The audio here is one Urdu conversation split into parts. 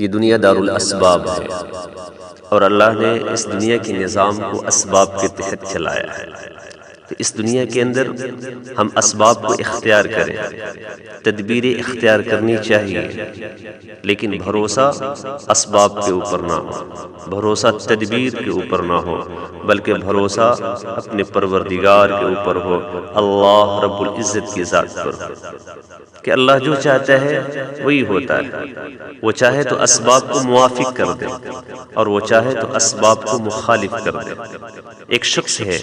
یہ دنیا دارالاسباب ہے اور اللہ نے اس دنیا کے نظام کو اسباب کے تحت چلایا ہے۔ تو اس دنیا کے اندر ہم اسباب کو اختیار کریں، تدبیریں اختیار کرنی چاہیے، لیکن بھروسہ اسباب کے اوپر نہ ہو، بھروسہ تدبیر کے اوپر نہ ہو، بلکہ بھروسہ اپنے پروردگار کے اوپر ہو، اللہ رب العزت کی ذات پر ہو کہ اللہ جو چاہتا ہے وہی ہوتا ہے۔ وہ چاہے تو اسباب کو موافق کر دے اور وہ چاہے تو اسباب کو مخالف کر دے۔ ایک شخص ہے،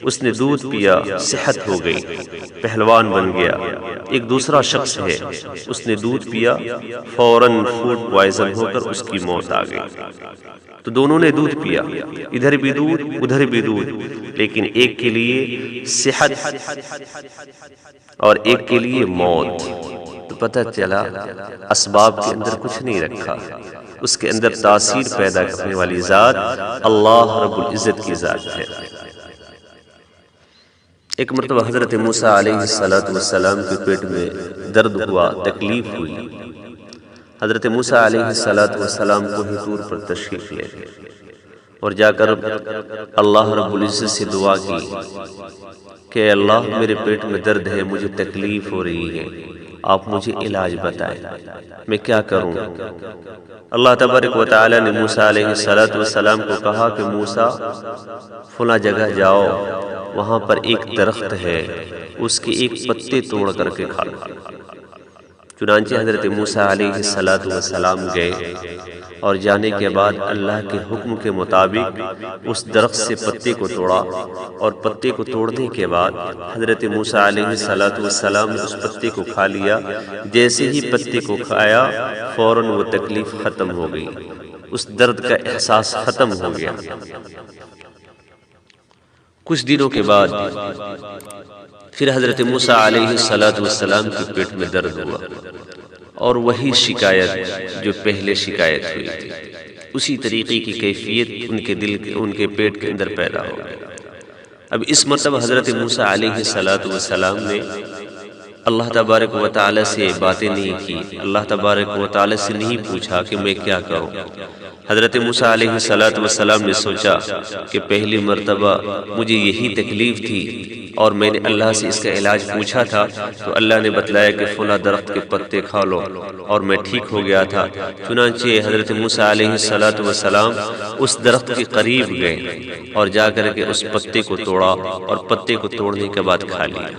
اس نے دودھ پیا، صحت ہو گئی، پہلوان بن گیا۔ ایک دوسرا شخص ہے، اس نے دودھ پیا، فوراً فوڈ پوائزن ہو کر اس کی موت آ گئی۔ تو دونوں نے دودھ پیا، ادھر بھی دودھ ادھر بھی دودھ، لیکن ایک کے لیے صحت اور ایک کے لیے موت۔ تو پتہ چلا اسباب کے اندر کچھ نہیں رکھا، اس کے اندر تاثیر پیدا کرنے والی ذات اللہ رب العزت کی ذات ہے۔ ایک مرتبہ حضرت موسیٰ علیہ السلام کے پیٹ میں درد ہوا، تکلیف ہوئی۔ حضرت موسیٰ علیہ السلام کو ہی طور پر تشریف لے اور جا کر اللہ رب العزت سے دعا کی کہ اللہ میرے پیٹ میں درد ہے، مجھے تکلیف ہو رہی ہے، آپ مجھے علاج بتائیں، میں کیا کروں؟ اللہ تبارک و تعالی نے موسیٰ علیہ السلام کو کہا کہ موسیٰ فلاں جگہ جاؤ، وہاں پر ایک درخت ہے، اس کے ایک پتے توڑ کر کے کھا لو۔ چنانچہ حضرت موسیٰ علیہ السلام گئے اور جانے کے بعد اللہ کے حکم کے مطابق اس درخت سے پتے کو توڑا، اور پتے کو توڑنے کے بعد حضرت موسیٰ علیہ السلام نے اس پتے کو کھا لیا۔ جیسے ہی پتے کو کھایا فوراً وہ تکلیف ختم ہو گئی، اس درد کا احساس ختم ہو گیا۔ کچھ دنوں کے بعد پھر حضرت موسیٰ علیہ السلام کے پیٹ میں درد ہوا، اور وہی شکایت جو پہلے شکایت ہوئی تھی، اسی طریقے کی کیفیت ان کے پیٹ کے اندر پیدا ہو گئی۔ اب اس مرتبہ حضرت موسیٰ علیہ السلام نے اللہ تبارک و تعالی سے باتیں نہیں کی، اللہ تبارک و تعالی سے نہیں پوچھا کہ میں کیا کروں۔ حضرت موسیٰ علیہ السلام نے سوچا کہ پہلی مرتبہ مجھے یہی تکلیف تھی اور میں نے اللہ سے اس کا علاج پوچھا تھا، تو اللہ نے بتلایا کہ فلاں درخت کے پتے کھا لو، اور میں ٹھیک ہو گیا تھا۔ چنانچہ حضرت موسیٰ علیہ السلام اس درخت کے قریب گئے اور جا کر کے اس پتے کو توڑا، اور پتے کو توڑنے کے بعد کھا لیا۔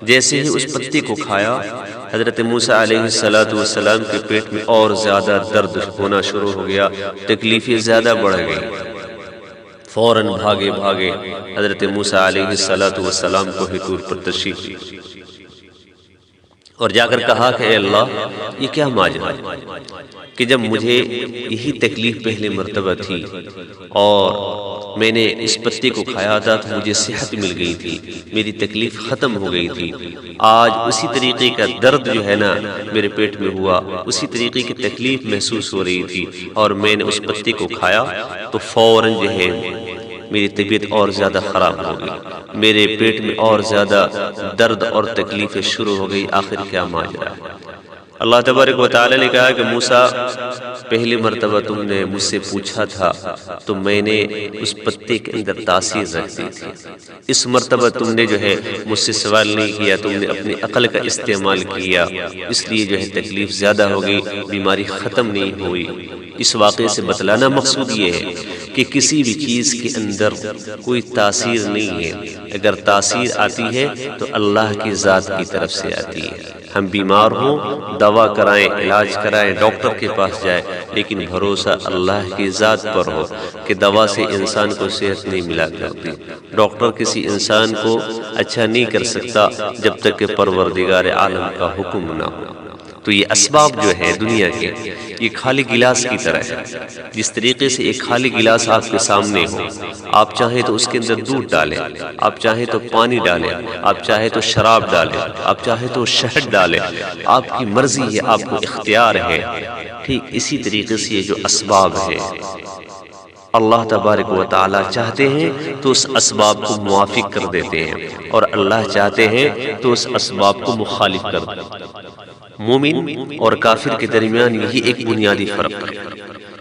جیسے ہی اس پتے کو کھایا حضرت موسیٰ علیہ السلام کے پیٹ میں اور زیادہ درد ہونا شروع ہو گیا، تکلیفیں زیادہ بڑھ گئی۔ فوراً بھاگے حضرت موسیٰ علیہ السلام کو ہی طور پر تشریف لی اور جا کر کہا کہ اے اللہ، یہ کیا ماجرا ہے کہ جب مجھے یہی تکلیف پہلے مرتبہ تھی اور میں نے اس پتے کو کھایا تھا تو مجھے صحت مل گئی تھی، میری تکلیف ختم ہو گئی تھی، آج اسی طریقے کا درد جو ہے نا میرے پیٹ میں ہوا، اسی طریقے کی تکلیف محسوس ہو رہی تھی، اور میں نے اس پتے کو کھایا تو فوراً جو ہے میری طبیعت اور زیادہ خراب ہو گئی، میرے پیٹ میں اور زیادہ درد اور تکلیفیں شروع ہو گئی۔ آخر کیا ماجرا ہے؟ اللہ تبارک و تعالی نے کہا کہ موسیٰ، پہلی مرتبہ تم نے مجھ سے پوچھا تھا تو میں نے اس پتے کے اندر تاثیر رکھ دی تھی، اس مرتبہ تم نے جو ہے مجھ سے سوال نہیں کیا، تم نے اپنی عقل کا استعمال کیا، اس لیے جو ہے تکلیف زیادہ ہو گئی، بیماری ختم نہیں ہوئی۔ اس واقعے سے بتلانا مقصود یہ ہے کہ کسی بھی چیز کے اندر کوئی تاثیر نہیں ہے، اگر تاثیر آتی ہے تو اللہ کی ذات کی طرف سے آتی ہے۔ ہم بیمار ہوں، دوا کرائیں، علاج کرائیں، ڈاکٹر کے پاس جائیں، لیکن بھروسہ اللہ کی ذات پر ہو کہ دوا سے انسان کو صحت نہیں ملا کرتی، ڈاکٹر کسی انسان کو اچھا نہیں کر سکتا جب تک کہ پروردگار عالم کا حکم نہ ہو۔ تو یہ اسباب جو ہے دنیا کے، یہ خالی گلاس کی طرح ہے۔ جس طریقے سے ایک خالی گلاس آپ کے سامنے ہو، آپ چاہیں تو اس کے اندر دودھ ڈالیں، آپ چاہیں تو پانی ڈالیں، آپ چاہیں تو شراب ڈالیں، آپ چاہیں تو شہد ڈالیں، آپ کی مرضی ہے، آپ کو اختیار ہے۔ ٹھیک اسی طریقے سے یہ جو اسباب ہے، اللہ تبارک و تعالی چاہتے ہیں تو اس اسباب کو موافق کر دیتے ہیں، اور اللہ چاہتے ہیں تو اس اسباب کو مخالف کر دیتے ہیں۔ مومن اور کافر کے درمیان یہی ایک بنیادی فرق ہے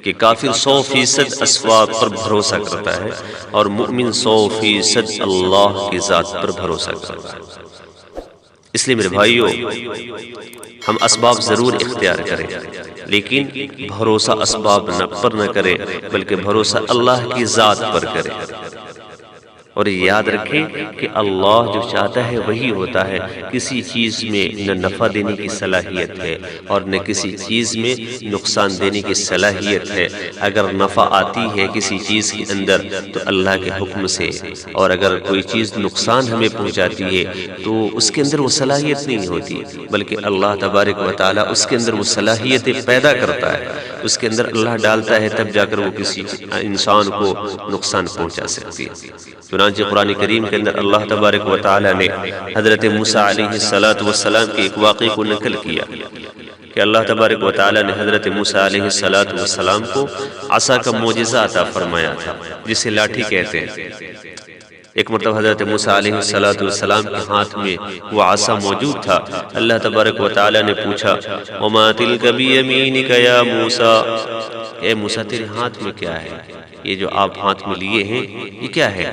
کہ کافر 100% اسباب پر بھروسہ کرتا ہے اور مومن 100% اللہ کی ذات پر بھروسہ کرتا ہے۔ اس لیے میرے بھائیوں، ہم اسباب ضرور اختیار کریں، لیکن بھروسہ اسباب پر نہ کریں بلکہ بھروسہ اللہ کی ذات پر کریں۔ اور یاد رکھیں کہ اللہ جو چاہتا ہے وہی ہوتا ہے، کسی چیز میں نہ نفع دینے کی صلاحیت ہے اور نہ کسی چیز میں نقصان دینے کی صلاحیت ہے۔ اگر نفع آتی ہے کسی چیز کے اندر تو اللہ کے حکم سے، اور اگر کوئی چیز نقصان ہمیں پہنچاتی ہے تو اس کے اندر وہ صلاحیت نہیں ہوتی، بلکہ اللہ تبارک و تعالیٰ اس کے اندر وہ صلاحیتیں پیدا کرتا ہے، اس کے اندر اللہ ڈالتا ہے، تب جا کر وہ کسی انسان کو نقصان پہنچا سکتی ہے۔ چنانچہ قرآن کریم کے اندر اللہ تبارک و تعالیٰ نے حضرت موسیٰ علیہ السلام کے ایک واقعے کو نقل کیا کہ اللہ تبارک و تعالیٰ نے حضرت موسیٰ علیہ السلام کو عصا کا معجزہ عطا فرمایا تھا، جسے لاٹھی کہتے ہیں۔ ایک مرتبہ حضرت موسیٰ علیہ السلام کے ہاتھ میں وہ عصا موجود تھا۔ اللہ تبارک و تعالیٰ نے پوچھا، وَمَا تِلْكَ بِيَمِينِكَ يَا موسیٰ، اے موسیٰ تیرے ہاتھ میں کیا ہے؟ یہ جو آپ ہاتھ میں لیے ہیں یہ کیا ہے؟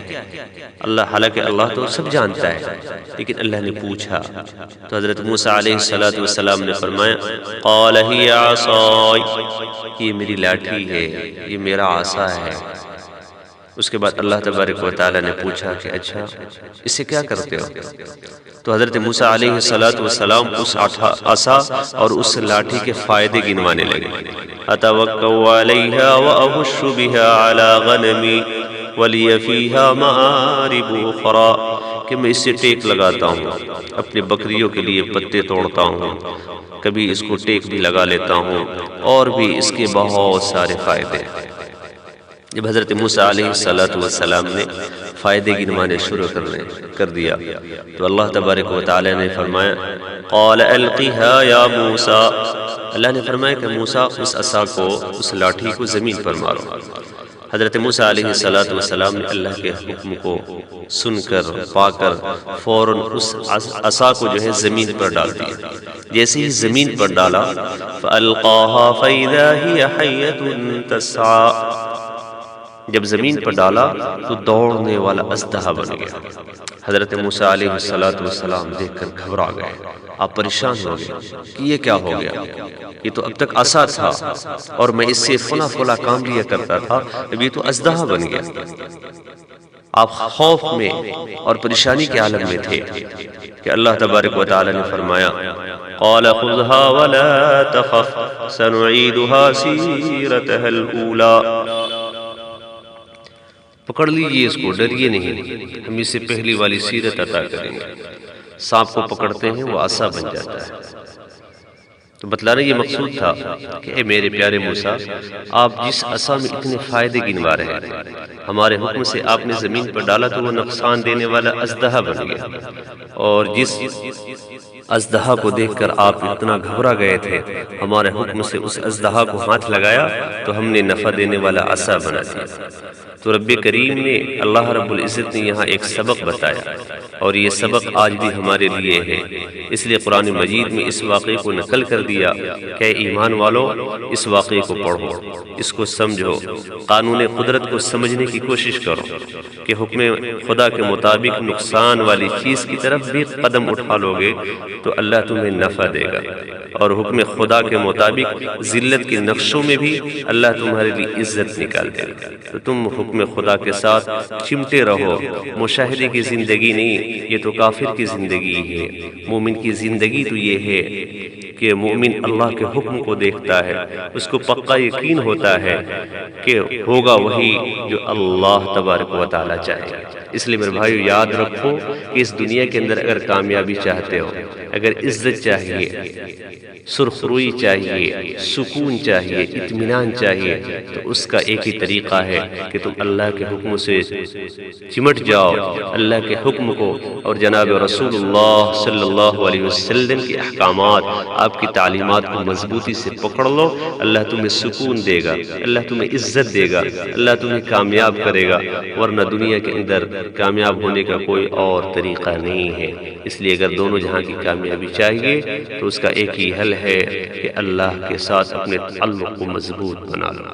حالانکہ اللہ تو سب جانتا ہے، لیکن اللہ نے پوچھا تو حضرت موسیٰ علیہ السلام نے فرمایا، قَالَ هِيَ عَصَايَ، یہ میری لاٹھی ہے، یہ میرا عصا ہے۔ اس کے بعد اللہ تبارک و تعالیٰ نے پوچھا کہ اچھا اس سے کیا کرتے ہو؟ تو حضرت موسیٰ علیہ السلام اس عصا اور اس لاٹھی کے فائدے گنوانے لگے۔ أَتَوَكَّوْ عَلَيْهَا وَأَهُشُّ بِهَا عَلَى غَنَمِي وَلِيَ فِيهَا مَآرِبُ أُخْرَى، کہ میں اس سے ٹیک لگاتا ہوں، اپنے بکریوں کے لیے پتے توڑتا ہوں، کبھی اس کو ٹیک بھی لگا لیتا ہوں، اور بھی اس کے بہت سارے فائدے ہیں۔ جب حضرت موسیٰ علیہ السلام نے فائدے گنوانے شروع کر دیا تو اللہ تبارک و تعالیٰ نے فرمایا، قَالَ أَلْقِهَا يَا مُوسَىٰ، اللہ نے فرمایا کہ موسیٰ اس عصا کو، اس لاٹھی کو زمین پر مارو۔ حضرت موسیٰ علیہ السلام نے اللہ کے حکم کو سن کر، پا کر فوراً اس عصا کو جو ہے زمین پر ڈال دیا۔ جیسے ہی زمین پر ڈالا، فَأَلْقَاهَا فَإِذَا هِيَ حَيَّةٌ تَسْعَىٰ، جب زمین پر ڈالا تو دوڑنے والا اژدہا بن گیا۔ حضرت موسیٰ علیہ السلام دیکھ کر گھبرا گئے، آپ پریشان ہو گئے کہ یہ کیا ہو گیا، یہ تو اب تک عصا تھا اور میں اس سے فلاں کام لیا کرتا تھا، اب یہ تو اژدہا بن گیا۔ آپ خوف میں اور پریشانی کے عالم میں تھے کہ اللہ تبارک و تعالیٰ نے فرمایا، قَالَ خُذْهَا وَلَا تَخَفْ سَنُعِيدُهَا سِيرَتَهَا الْأُولَىٰ، پکڑ لیجئے اس کو، ڈریے نہیں، ہم اس سے پہلی والی سیرت عطا کریں گے۔ سانپ کو پکڑتے ہیں وہ عصا بن جاتا ہے۔ تو بتلانا یہ مقصود تھا کہ اے میرے پیارے موسیٰ، آپ جس عصا میں اتنے فائدے گنوا رہے ہیں، ہمارے حکم سے آپ نے زمین پر ڈالا تو وہ نقصان دینے والا اژدہا بن گیا، اور جس اژدہا کو دیکھ کر آپ اتنا گھبرا گئے تھے، ہمارے حکم سے اس اژدہا کو ہاتھ لگایا تو ہم نے نفع دینے والا عصا بنا دیا۔ تو رب کریم نے، اللہ رب العزت نے یہاں ایک سبق بتایا، اور یہ سبق آج بھی ہمارے لیے ہے۔ اس لیے قرآن مجید میں اس واقعے کو نقل کر دیا کہ ایمان والو، اس واقعے کو پڑھو، اس کو سمجھو، قانون قدرت کو سمجھنے کی کوشش کرو کہ حکم خدا کے مطابق نقصان والی چیز کی طرف بھی قدم اٹھا لو گے تو اللہ تمہیں نفع دے گا، اور حکم خدا کے مطابق ذلت کے نقشوں میں بھی اللہ تمہارے لیے عزت نکال دے گا۔ تو تم حکم خدا کے ساتھ چمٹے رہو۔ مشاہدے کی زندگی نہیں، یہ تو کافر کی زندگی ہے۔ مومن کی زندگی تو یہ ہے کہ مومن اللہ کے حکم کو دیکھتا ہے، اس کو پکا یقین ہوتا ہے کہ ہوگا وہی جو اللہ تبارک و تعالیٰ چاہے۔ اس لیے میرے بھائیو، یاد رکھو کہ اس دنیا کے اندر اگر کامیابی چاہتے ہو، اگر عزت چاہیے، سرخ روئی چاہیے، سکون چاہیے، اطمینان چاہیے، تو اس کا ایک ہی طریقہ ہے کہ تم اللہ کے حکم سے چمٹ جاؤ، اللہ کے حکم کو اور جناب رسول اللہ صلی اللہ علیہ وسلم کے احکامات، آپ کی تعلیمات کو مضبوطی سے پکڑ لو، اللہ تمہیں سکون دے گا، اللہ تمہیں عزت دے گا، اللہ تمہیں کامیاب کرے گا، ورنہ دنیا کے اندر کامیاب ہونے کا کوئی اور طریقہ نہیں ہے۔ اس لیے اگر دونوں جہاں کی کامیابی چاہیے تو اس کا ایک ہی حل ہے کہ اللہ کے ساتھ اپنے تعلق کو مضبوط بنا لو۔